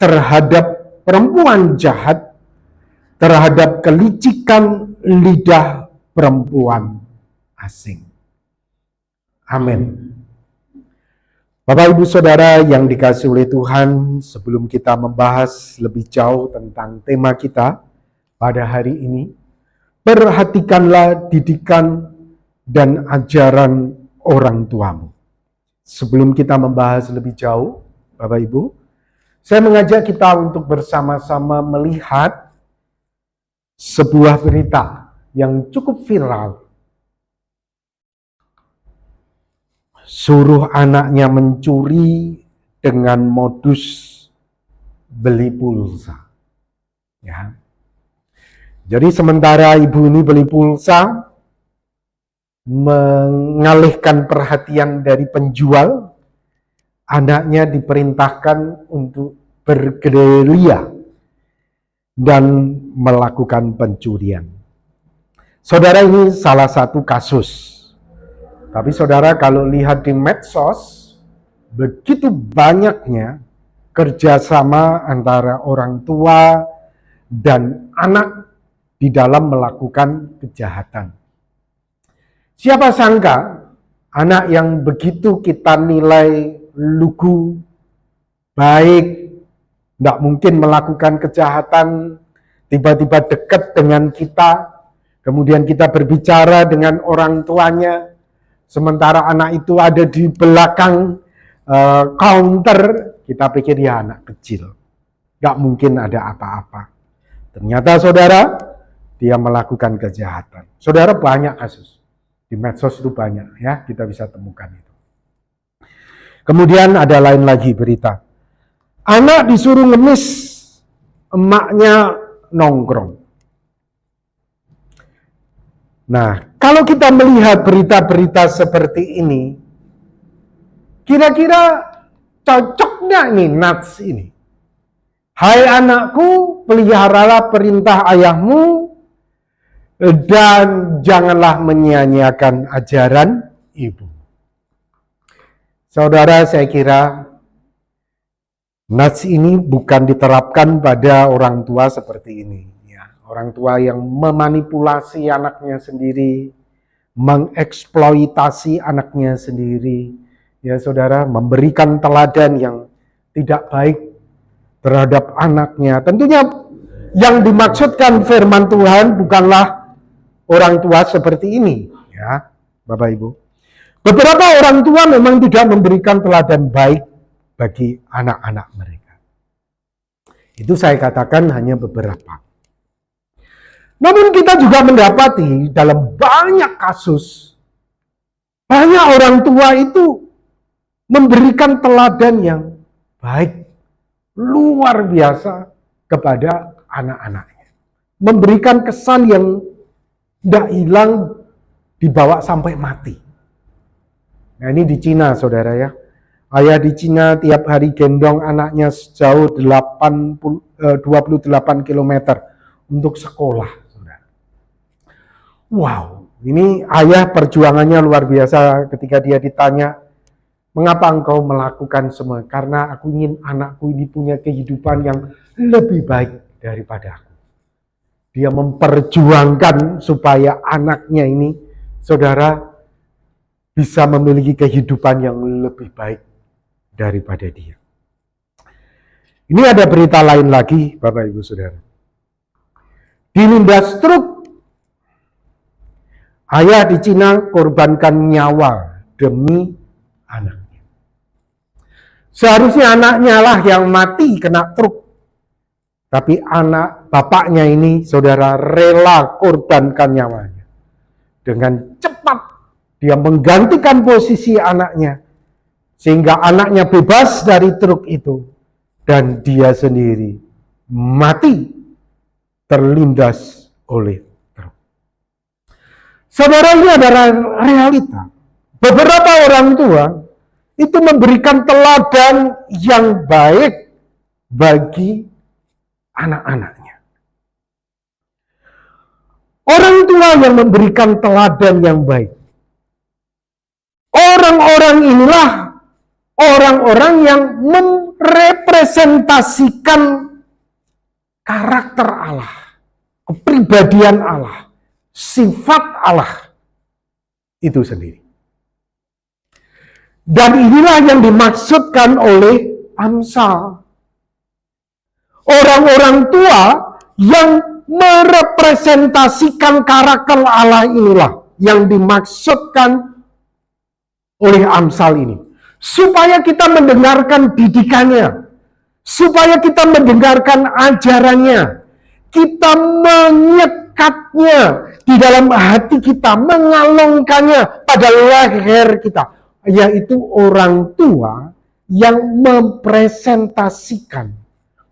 terhadap perempuan jahat, terhadap kelicikan lidah perempuan asing. Amin. Bapak Ibu Saudara yang dikasihi oleh Tuhan, sebelum kita membahas lebih jauh tentang tema kita pada hari ini, perhatikanlah didikan dan ajaran orang tuamu. Sebelum kita membahas lebih jauh, Bapak Ibu, saya mengajak kita untuk bersama-sama melihat sebuah berita yang cukup viral. Suruh anaknya mencuri dengan modus beli pulsa. Ya. Jadi sementara ibu ini beli pulsa, mengalihkan perhatian dari penjual, anaknya diperintahkan untuk bergerilya dan melakukan pencurian. Saudara, ini salah satu kasus. Tapi saudara, kalau lihat di medsos, begitu banyaknya kerjasama antara orang tua dan anak di dalam melakukan kejahatan. Siapa sangka anak yang begitu kita nilai lugu, baik, tidak mungkin melakukan kejahatan, tiba-tiba dekat dengan kita, kemudian kita berbicara dengan orang tuanya, sementara anak itu ada di belakang counter, kita pikir ya anak kecil, gak mungkin ada apa-apa. Ternyata saudara, dia melakukan kejahatan. Saudara, banyak kasus di medsos itu, banyak ya, kita bisa temukan itu. Kemudian ada lain lagi berita, anak disuruh ngemis, emaknya nongkrong. Nah, kalau kita melihat berita-berita seperti ini, kira-kira cocok nggak nih nats ini? Hai anakku, peliharalah perintah ayahmu dan janganlah menyia-nyiakan ajaran ibu. Saudara, saya kira nats ini bukan diterapkan pada orang tua seperti ini. Orang tua yang memanipulasi anaknya sendiri, mengeksploitasi anaknya sendiri, ya saudara, memberikan teladan yang tidak baik terhadap anaknya. Tentunya yang dimaksudkan firman Tuhan bukanlah orang tua seperti ini, ya Bapak Ibu. Beberapa orang tua memang tidak memberikan teladan baik bagi anak-anak mereka. Itu saya katakan hanya beberapa. Namun kita juga mendapati dalam banyak kasus, banyak orang tua itu memberikan teladan yang baik, luar biasa kepada anak-anaknya. Memberikan kesan yang tidak hilang, dibawa sampai mati. Nah, ini di Cina, saudara ya. Ayah di Cina tiap hari gendong anaknya sejauh 28 km untuk sekolah. Wow, ini ayah perjuangannya luar biasa ketika dia ditanya, mengapa engkau melakukan semua? Karena aku ingin anakku ini punya kehidupan yang lebih baik daripada aku. Dia memperjuangkan supaya anaknya ini, saudara, bisa memiliki kehidupan yang lebih baik daripada dia. Ini ada berita lain lagi, Bapak Ibu Saudara. Dilindas truk, ayah di Cina korbankan nyawa demi anaknya. Seharusnya anaknya lah yang mati kena truk. Tapi anak bapaknya ini, saudara, rela korbankan nyawanya. Dengan cepat dia menggantikan posisi anaknya. Sehingga anaknya bebas dari truk itu. Dan dia sendiri mati terlindas oleh truk. Saudara, ini adalah realita. Beberapa orang tua itu memberikan teladan yang baik bagi anak-anaknya. Orang tua yang memberikan teladan yang baik. Orang-orang inilah orang-orang yang merepresentasikan karakter Allah, kepribadian Allah, sifat Allah itu sendiri. Dan inilah yang dimaksudkan oleh Amsal. Orang-orang tua yang merepresentasikan karakter Allah inilah yang dimaksudkan oleh Amsal ini. Supaya kita mendengarkan didikannya, supaya kita mendengarkan ajarannya, kita menyekatnya di dalam hati kita, mengalungkannya pada leher kita, yaitu orang tua yang mempresentasikan,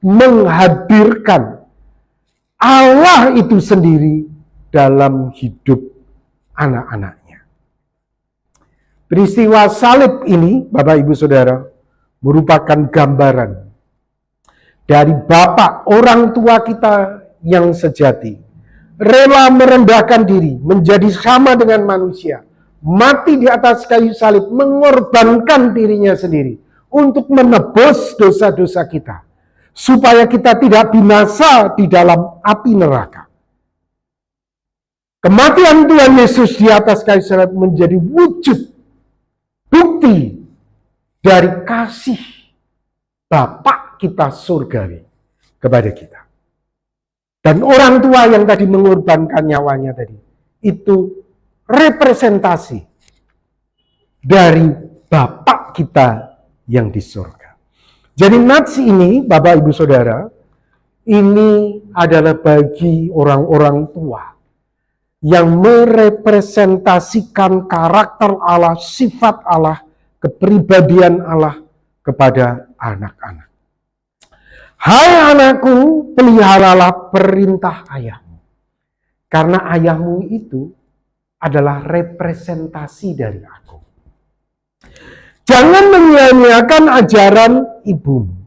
menghadirkan Allah itu sendiri dalam hidup anak-anaknya. Peristiwa salib ini, Bapak Ibu Saudara, merupakan gambaran dari Bapak orang tua kita yang sejati, rela merendahkan diri, menjadi sama dengan manusia, mati di atas kayu salib, mengorbankan dirinya sendiri untuk menebus dosa-dosa kita, supaya kita tidak binasa di dalam api neraka. Kematian Tuhan Yesus di atas kayu salib menjadi wujud bukti dari kasih Bapa kita surgawi kepada kita. Dan orang tua yang tadi mengorbankan nyawanya tadi, itu representasi dari Bapa kita yang di surga. Jadi nats ini, Bapak Ibu Saudara, ini adalah bagi orang-orang tua yang merepresentasikan karakter Allah, sifat Allah, kepribadian Allah kepada anak-anak. Hai anakku, peliharalah perintah ayahmu. Karena ayahmu itu adalah representasi dari aku. Jangan menyia-nyiakan ajaran ibumu.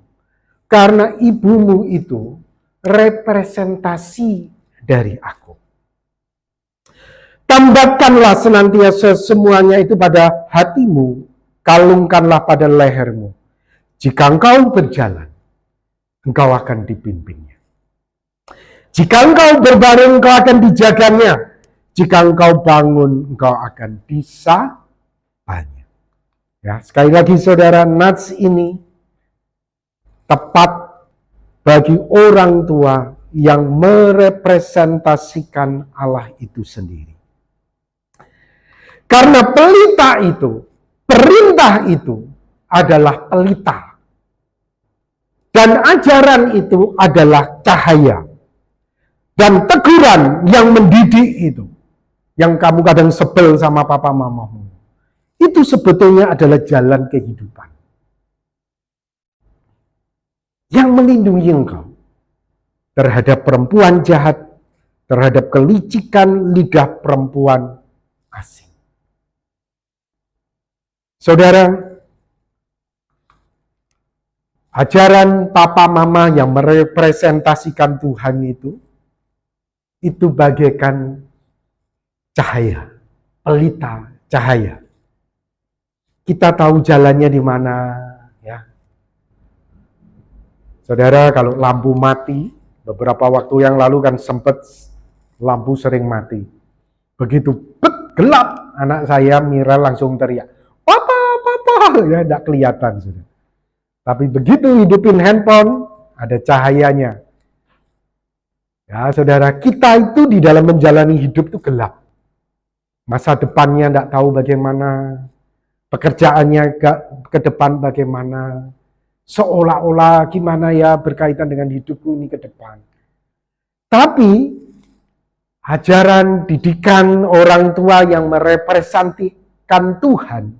Karena ibumu itu representasi dari aku. Tambatkanlah senantiasa semuanya itu pada hatimu, kalungkanlah pada lehermu. Jika engkau berjalan, engkau akan dipimpinnya. Jika engkau berbaring, engkau akan dijaganya. Jika engkau bangun, engkau akan disapanya. Ya, sekali lagi saudara, nats ini tepat bagi orang tua yang merepresentasikan Allah itu sendiri. Karena pelita itu, perintah itu adalah pelita. Dan ajaran itu adalah cahaya. Dan teguran yang mendidik itu, yang kamu kadang sebel sama papa mamamu, itu sebetulnya adalah jalan kehidupan. Yang melindungi engkau terhadap perempuan jahat, terhadap kelicikan lidah perempuan asing. Saudara, ajaran papa mama yang merepresentasikan Tuhan itu bagaikan cahaya, pelita cahaya. Kita tahu jalannya di mana, ya. Saudara, kalau lampu mati, beberapa waktu yang lalu kan sempat lampu sering mati. Begitu gelap, anak saya Mira langsung teriak, "Papa, papa!" Ya, tidak kelihatan sudah. Tapi begitu hidupin handphone, ada cahayanya. Ya, saudara, kita itu di dalam menjalani hidup itu gelap. Masa depannya tidak tahu bagaimana, pekerjaannya ke depan bagaimana, seolah-olah gimana ya berkaitan dengan hidupku ini ke depan. Tapi ajaran, didikan orang tua yang merepresentasikan Tuhan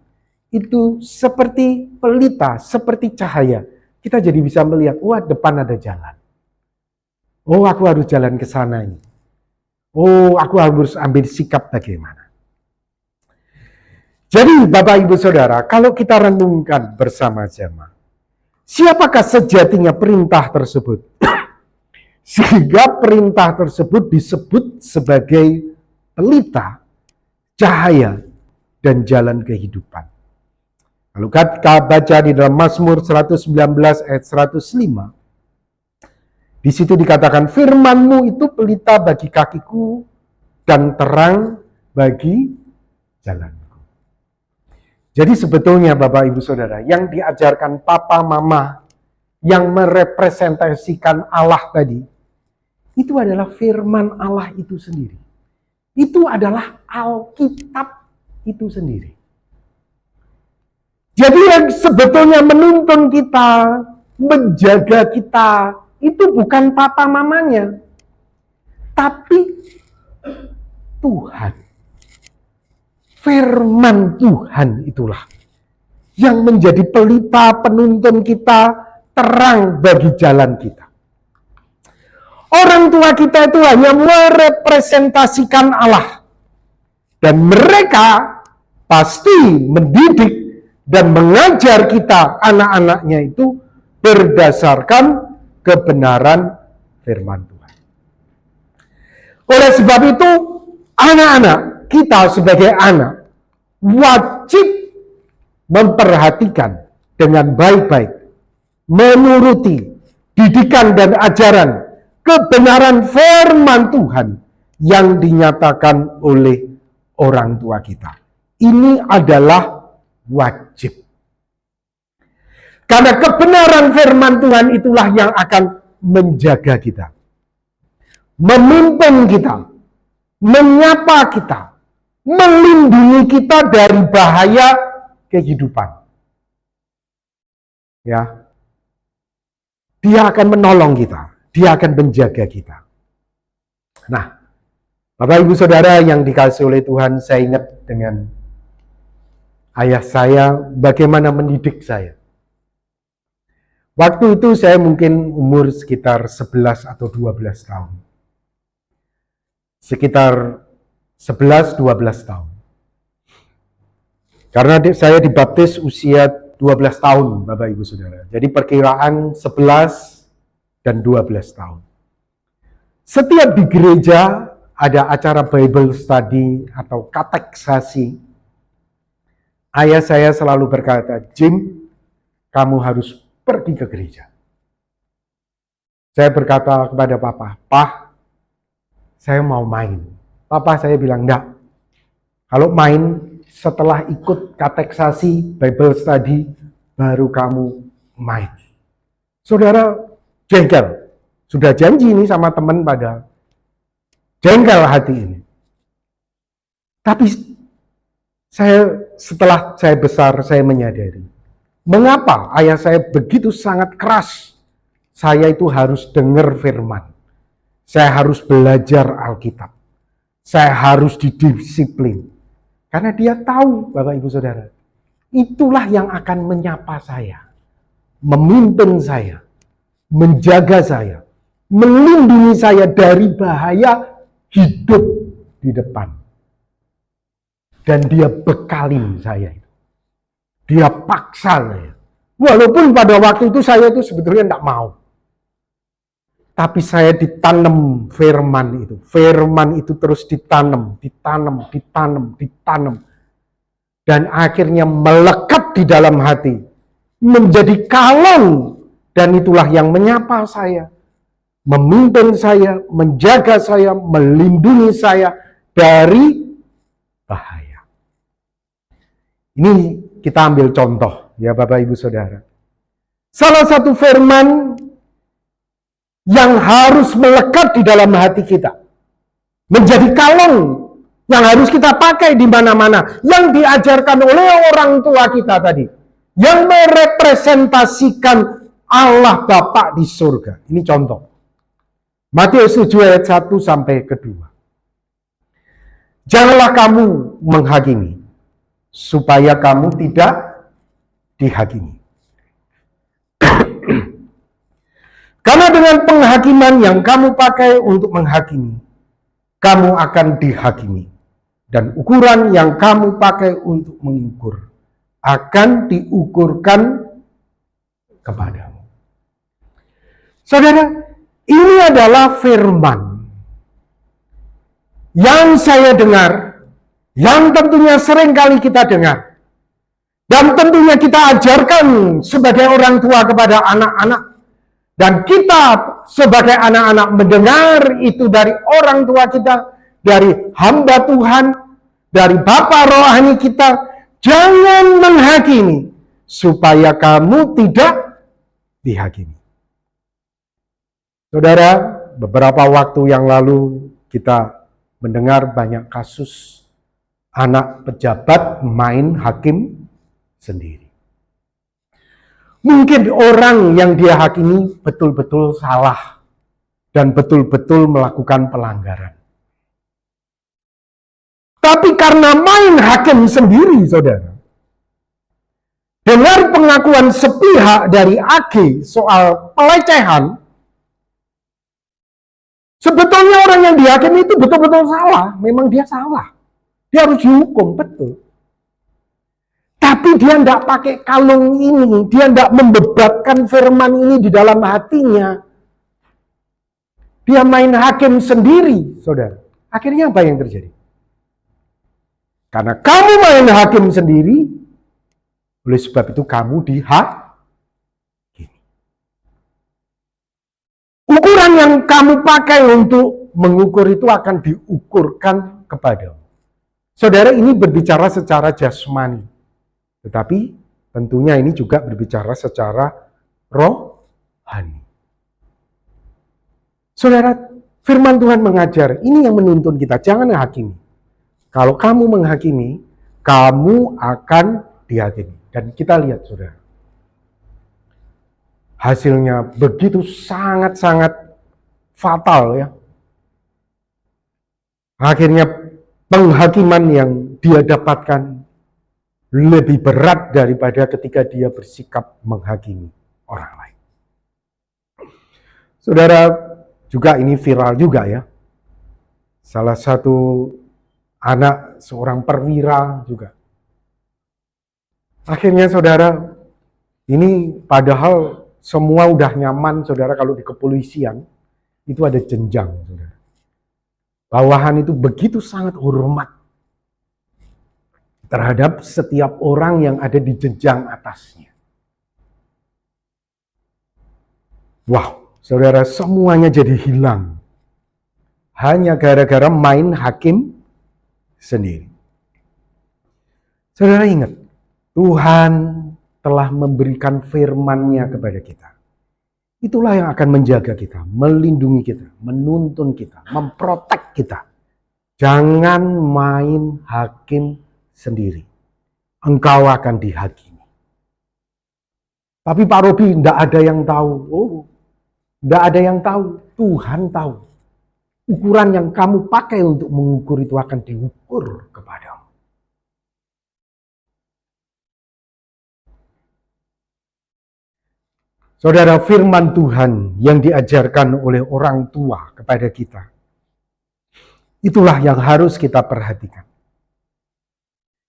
itu seperti pelita, seperti cahaya. Kita jadi bisa melihat, wah depan ada jalan. Oh, aku harus jalan ke sana ini. Oh, aku harus ambil sikap bagaimana. Jadi Bapak Ibu Saudara, kalau kita renungkan bersama-sama, siapakah sejatinya perintah tersebut? Sehingga perintah tersebut disebut sebagai pelita, cahaya, dan jalan kehidupan. Kalau kita baca di dalam Mazmur 119 ayat 105, di situ dikatakan, firman-Mu itu pelita bagi kakiku dan terang bagi jalanku. Jadi sebetulnya Bapak Ibu Saudara, yang diajarkan Papa Mama yang merepresentasikan Allah tadi, itu adalah firman Allah itu sendiri. Itu adalah Alkitab itu sendiri. Jadi yang sebetulnya menuntun kita, menjaga kita, itu bukan papa mamanya, tapi Tuhan. Firman Tuhan itulah yang menjadi pelita penuntun kita, terang bagi jalan kita. Orang tua kita itu hanya merepresentasikan Allah. Dan mereka pasti mendidik dan mengajar kita, anak-anaknya itu, berdasarkan kebenaran firman Tuhan. Oleh sebab itu, anak-anak, kita sebagai anak, wajib memperhatikan dengan baik-baik, menuruti didikan dan ajaran kebenaran firman Tuhan yang dinyatakan oleh orang tua kita. Ini adalah wajib. Karena kebenaran firman Tuhan itulah yang akan menjaga kita, memimpin kita, menyapa kita, melindungi kita dari bahaya kehidupan. Ya, Dia akan menolong kita, Dia akan menjaga kita. Nah, Bapak Ibu Saudara yang dikasihi oleh Tuhan, saya ingat dengan ayah saya bagaimana mendidik saya. Waktu itu saya mungkin umur sekitar 11 atau 12 tahun. Sekitar 11-12 tahun. Karena saya dibaptis usia 12 tahun, Bapak Ibu Saudara. Jadi perkiraan 11 dan 12 tahun. Setiap di gereja ada acara Bible study atau kateksasi. Ayah saya selalu berkata, Jim, kamu harus pergi ke gereja. Saya berkata kepada Papa, Pak, saya mau main. Papa saya bilang, enggak. Kalau main, setelah ikut kateksasi, Bible study, baru kamu main. Saudara, jengkel. Sudah janji ini sama teman pada jengkel hati ini. Tapi setelah saya besar, saya menyadari, mengapa ayah saya begitu sangat keras? Saya itu harus dengar firman. Saya harus belajar Alkitab. Saya harus didisiplin. Karena dia tahu, Bapak Ibu Saudara, itulah yang akan menyapa saya, memimpin saya, menjaga saya, melindungi saya dari bahaya hidup di depan. Dan dia bekalin saya itu. Dia paksa saya. Walaupun pada waktu itu saya itu sebetulnya tidak mau. Tapi saya ditanam firman itu. Firman itu terus ditanam. Dan akhirnya melekat di dalam hati. Menjadi kalung. Dan itulah yang menyapa saya. Memimpin saya, menjaga saya, melindungi saya dari bahaya. Ini kita ambil contoh ya Bapak Ibu Saudara. Salah satu firman yang harus melekat di dalam hati kita. Menjadi kalung yang harus kita pakai di mana-mana. Yang diajarkan oleh orang tua kita tadi. Yang merepresentasikan Allah Bapa di surga. Ini contoh. Matius 7 ayat 1 sampai ke 2. Janganlah kamu menghakimi, supaya kamu tidak dihakimi. Karena dengan penghakiman yang kamu pakai untuk menghakimi, kamu akan dihakimi. Dan ukuran yang kamu pakai untuk mengukur, akan diukurkan kepadamu. Saudara, ini adalah firman yang saya dengar, yang tentunya sering kali kita dengar. Dan tentunya kita ajarkan sebagai orang tua kepada anak-anak. Dan kita sebagai anak-anak mendengar itu dari orang tua kita, dari hamba Tuhan, dari Bapa rohani kita. Jangan menghakimi, supaya kamu tidak dihakimi. Saudara, beberapa waktu yang lalu kita mendengar banyak kasus anak pejabat main hakim sendiri. Mungkin orang yang dia hakimi betul-betul salah dan betul-betul melakukan pelanggaran. Tapi karena main hakim sendiri, saudara, dengar pengakuan sepihak dari AG soal pelecehan, sebetulnya orang yang dihakimi itu betul-betul salah. Memang dia salah. Dia harus dihukum, betul. Tapi dia tidak pakai kalung ini. Dia tidak membebatkan firman ini di dalam hatinya. Dia main hakim sendiri, saudara. Akhirnya apa yang terjadi? Karena kamu main hakim sendiri, oleh sebab itu kamu dihakimi. Ukuran yang kamu pakai untuk mengukur itu akan diukurkan kepadamu. Saudara, ini berbicara secara jasmani. Tetapi tentunya ini juga berbicara secara rohani. Saudara, firman Tuhan mengajar, ini yang menuntun kita, jangan menghakimi. Kalau kamu menghakimi, kamu akan dihakimi. Dan kita lihat, saudara, hasilnya begitu sangat-sangat fatal ya. Akhirnya penghakiman yang dia dapatkan lebih berat daripada ketika dia bersikap menghakimi orang lain. Saudara, juga ini viral juga ya. Salah satu anak seorang perwira juga. Akhirnya saudara, ini padahal semua udah nyaman saudara kalau di kepolisian, itu ada jenjang saudara. Bawahan itu begitu sangat hormat terhadap setiap orang yang ada di jenjang atasnya. Wow, saudara, semuanya jadi hilang. Hanya gara-gara main hakim sendiri. Saudara ingat, Tuhan telah memberikan firman-Nya kepada kita. Itulah yang akan menjaga kita, melindungi kita, menuntun kita, memprotek kita. Jangan main hakim sendiri. Engkau akan dihakimi. Tapi Pak Robi, tidak ada yang tahu. Oh, tidak ada yang tahu. Tuhan tahu. Ukuran yang kamu pakai untuk mengukur itu akan diukur kepadamu. Saudara, firman Tuhan yang diajarkan oleh orang tua kepada kita, itulah yang harus kita perhatikan.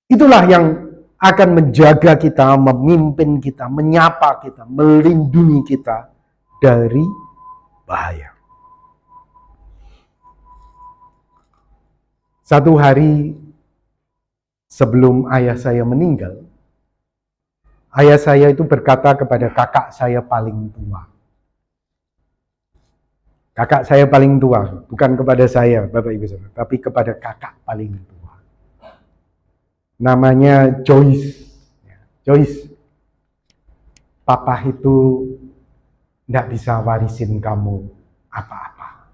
Itulah yang akan menjaga kita, memimpin kita, menyapa kita, melindungi kita dari bahaya. Satu hari sebelum ayah saya meninggal, ayah saya itu berkata kepada kakak saya paling tua. Kakak saya paling tua, bukan kepada saya, Bapak Ibu Saudara, tapi kepada kakak paling tua. Namanya Joyce. Joyce, papa itu tidak bisa warisin kamu apa-apa.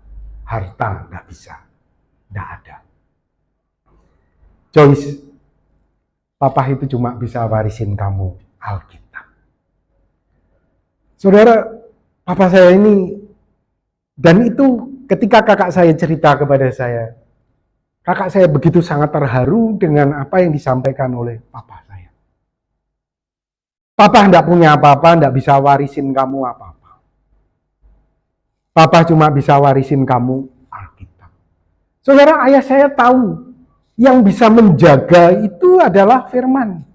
Harta tidak bisa, tidak ada. Joyce, papa itu cuma bisa warisin kamu Alkitab. Saudara, papa saya ini, dan itu ketika kakak saya cerita kepada saya, kakak saya begitu sangat terharu dengan apa yang disampaikan oleh papa saya. Papa tidak punya apa-apa, tidak bisa warisin kamu apa-apa. Papa cuma bisa warisin kamu Alkitab. Saudara, ayah saya tahu yang bisa menjaga itu adalah firman.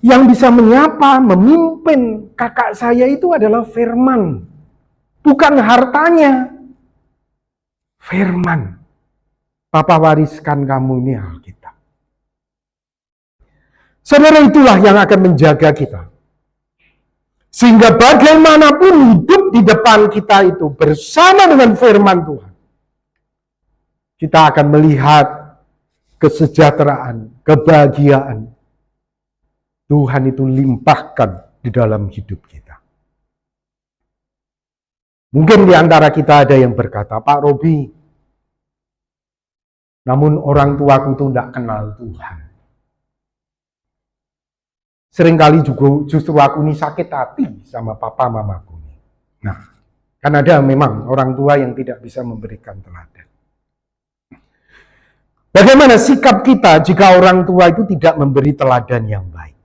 Yang bisa menyapa, memimpin kakak saya itu adalah firman. Bukan hartanya. Firman. Papa wariskan kamu ini Alkitab. Saudara, itulah yang akan menjaga kita. Sehingga bagaimanapun hidup di depan kita itu bersama dengan firman Tuhan, kita akan melihat kesejahteraan, kebahagiaan Tuhan itu limpahkan di dalam hidup kita. Mungkin di antara kita ada yang berkata, Pak Robi, namun orang tuaku itu tidak kenal Tuhan. Seringkali juga justru aku ini sakit hati sama papa mamaku. Nah, kan ada memang orang tua yang tidak bisa memberikan teladan. Bagaimana sikap kita jika orang tua itu tidak memberi teladan yang baik?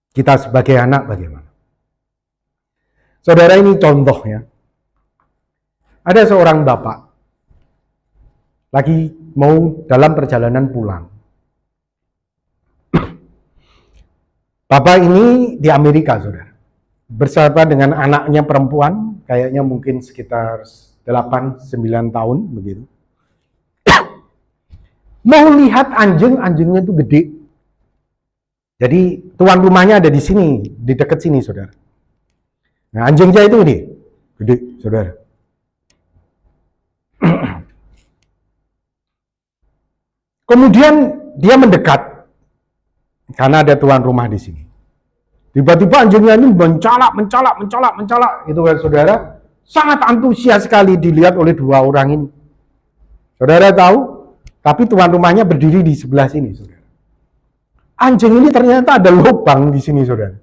Kita sebagai anak bagaimana? Saudara, ini contohnya. Ada seorang bapak lagi mau dalam perjalanan pulang. Bapak ini di Amerika, saudara. Bersama dengan anaknya perempuan, kayaknya mungkin sekitar 8-9 tahun, begitu. Mau lihat anjing, anjingnya itu gede. Jadi tuan rumahnya ada di sini, di dekat sini, saudara. Nah, anjingnya itu gede, saudara. Kemudian dia mendekat, karena ada tuan rumah di sini. Tiba-tiba anjingnya ini mencolak, gitu kan, saudara. Sangat antusias sekali dilihat oleh dua orang ini. Saudara tahu, tapi tuan rumahnya berdiri di sebelah sini, saudara. Anjing ini ternyata ada lubang di sini, saudara.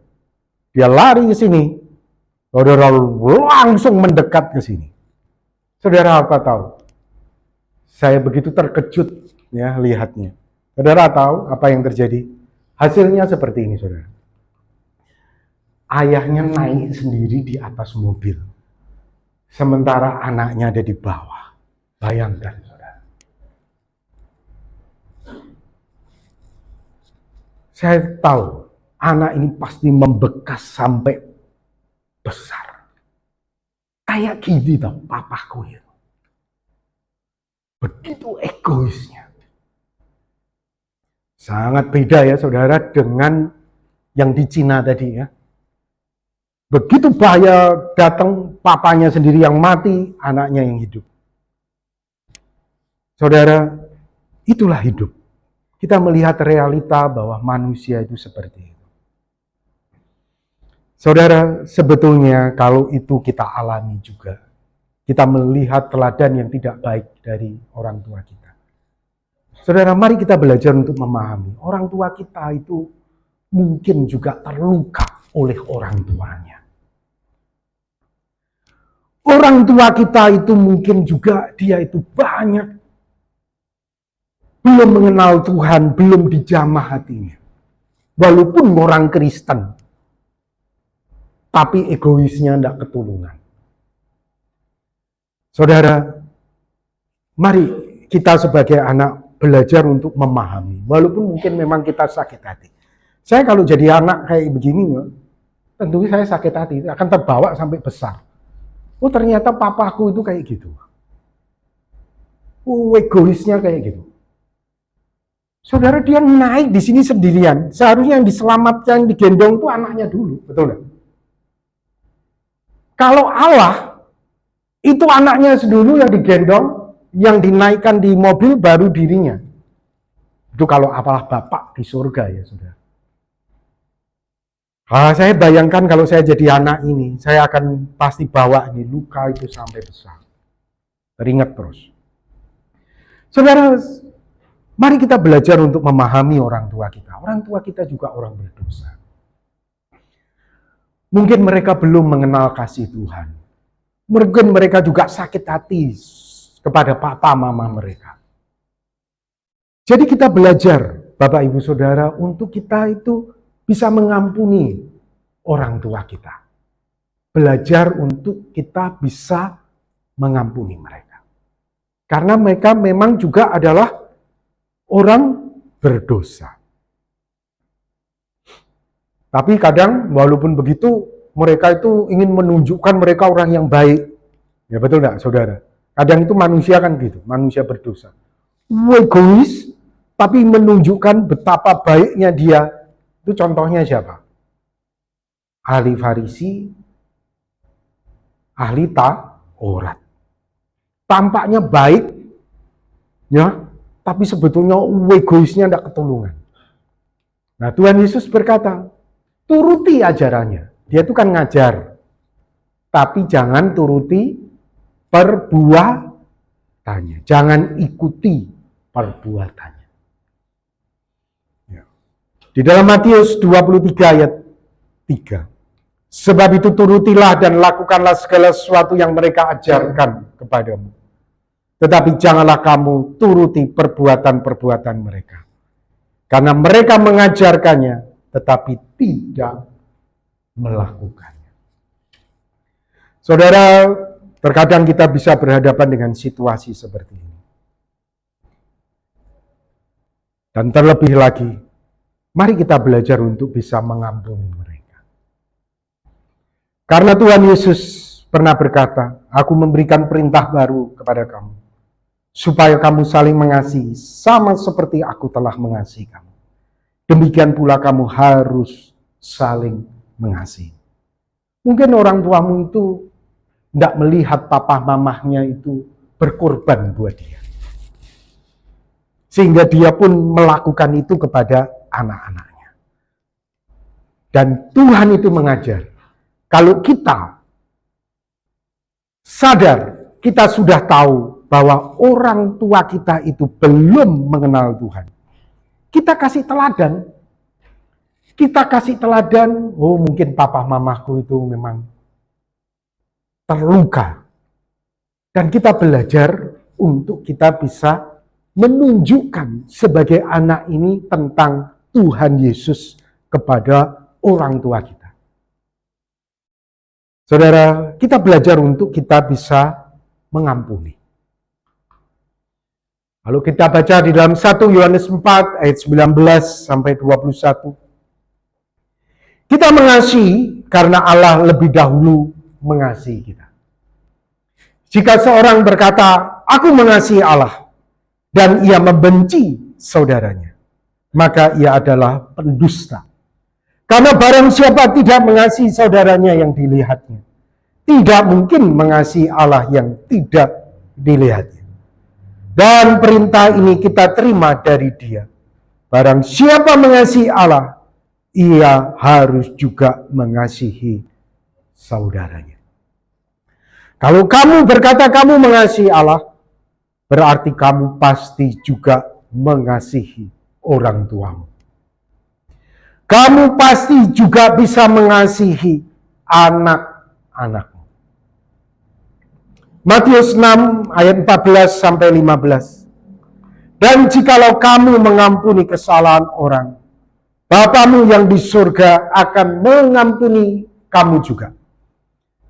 Dia lari ke sini, saudara, langsung mendekat ke sini. Saudara apa tahu? Saya begitu terkejut ya lihatnya. Saudara tahu apa yang terjadi? Hasilnya seperti ini, saudara. Ayahnya naik sendiri di atas mobil, sementara anaknya ada di bawah. Bayangkan, saudara. Saya tahu anak ini pasti membekas sampai besar. Kayak gini tau papaku itu. Begitu egoisnya. Sangat beda ya saudara dengan yang di Cina tadi ya. Begitu bahaya datang, papanya sendiri yang mati, anaknya yang hidup. Saudara, itulah hidup. Kita melihat realita bahwa manusia itu seperti itu. Saudara, sebetulnya kalau itu kita alami juga, kita melihat teladan yang tidak baik dari orang tua kita. Saudara, mari kita belajar untuk memahami, orang tua kita itu mungkin juga terluka oleh orang tuanya. Orang tua kita itu mungkin juga dia itu banyak belum mengenal Tuhan, belum dijamah hatinya. Walaupun orang Kristen, tapi egoisnya tidak ketulungan. Saudara, mari kita sebagai anak belajar untuk memahami, walaupun mungkin memang kita sakit hati. Saya kalau jadi anak kayak begini, tentunya saya sakit hati, akan terbawa sampai besar. Oh ternyata papaku itu kayak gitu. Oh egoisnya kayak gitu. Saudara, dia naik di sini sendirian. Seharusnya yang diselamatkan, yang digendong itu anaknya dulu, betul nggak? Kalau Allah, itu anaknya dulu yang digendong, yang dinaikkan di mobil baru dirinya. Itu kalau apalah Bapak di surga ya saudara. Saya bayangkan kalau saya jadi anak ini, saya akan pasti bawa ini luka itu sampai besar. Teringat terus. Saudara, mari kita belajar untuk memahami orang tua kita. Orang tua kita juga orang berdosa. Mungkin mereka belum mengenal kasih Tuhan. Mungkin mereka juga sakit hati kepada papa mama mereka. Jadi kita belajar, Bapak Ibu Saudara, untuk kita itu bisa mengampuni orang tua kita. Belajar untuk kita bisa mengampuni mereka. Karena mereka memang juga adalah orang berdosa. Tapi kadang walaupun begitu, mereka itu ingin menunjukkan mereka orang yang baik. Ya betul enggak, saudara? Kadang itu manusia kan gitu, manusia berdosa. egois, tapi menunjukkan betapa baiknya dia. Itu contohnya siapa? Ahli Farisi, ahli Taurat. Tampaknya baik, ya, tapi sebetulnya egoisnya tidak ketulungan. Nah, Tuhan Yesus berkata, turuti ajarannya. Dia itu kan ngajar, tapi jangan turuti perbuatannya. Jangan ikuti perbuatannya. Ya. Di dalam Matius 23 ayat 3. Sebab itu turutilah dan lakukanlah segala sesuatu yang mereka ajarkan kepadamu. Tetapi janganlah kamu turuti perbuatan-perbuatan mereka. Karena mereka mengajarkannya, tetapi tidak melakukannya. Saudara, terkadang kita bisa berhadapan dengan situasi seperti ini. Dan terlebih lagi, mari kita belajar untuk bisa mengampuni mereka. Karena Tuhan Yesus pernah berkata, aku memberikan perintah baru kepada kamu, supaya kamu saling mengasihi, sama seperti aku telah mengasihi kamu. Demikian pula kamu harus saling mengasihi. Mungkin orang tuamu itu tidak melihat papa mamahnya itu berkorban buat dia. Sehingga dia pun melakukan itu kepada anak-anaknya. Dan Tuhan itu mengajar, kalau kita sadar, kita sudah tahu bahwa orang tua kita itu belum mengenal Tuhan. Kita kasih teladan. Kita kasih teladan, oh mungkin papa mamaku itu memang terluka. Dan kita belajar untuk kita bisa menunjukkan sebagai anak ini tentang Tuhan Yesus kepada orang tua kita. Saudara, kita belajar untuk kita bisa mengampuni. Lalu kita baca di dalam 1 Yohanes 4 ayat 19 sampai 21. Kita mengasihi karena Allah lebih dahulu mengasihi kita. Jika seorang berkata, aku mengasihi Allah, dan ia membenci saudaranya, maka ia adalah pendusta. Karena barang siapa tidak mengasihi saudaranya yang dilihatnya, tidak mungkin mengasihi Allah yang tidak dilihatnya. Dan perintah ini kita terima dari Dia. Barang siapa mengasihi Allah, ia harus juga mengasihi saudaranya. Kalau kamu berkata kamu mengasihi Allah, berarti kamu pasti juga mengasihi orang tuamu. Kamu pasti juga bisa mengasihi anak-anakmu. Matius 6 ayat 14 sampai 15. Dan jikalau kamu mengampuni kesalahan orang, Bapamu yang di surga akan mengampuni kamu juga.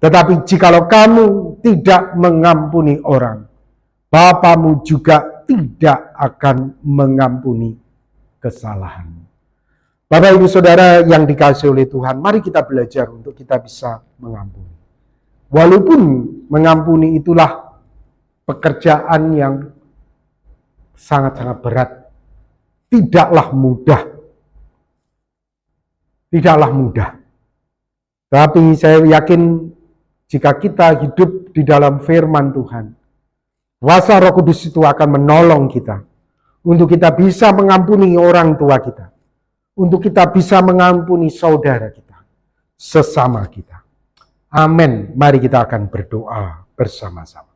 Tetapi jikalau kamu tidak mengampuni orang, Bapamu juga tidak akan mengampuni kesalahanmu. Bapak Ibu Saudara yang dikasihi oleh Tuhan, mari kita belajar untuk kita bisa mengampuni. Walaupun mengampuni itulah pekerjaan yang sangat-sangat berat, tidaklah mudah. Tidaklah mudah. Tapi saya yakin jika kita hidup di dalam firman Tuhan, kuasa Roh Kudus itu akan menolong kita untuk kita bisa mengampuni orang tua kita. Untuk kita bisa mengampuni saudara kita, sesama kita. Amin. Mari kita akan berdoa bersama-sama.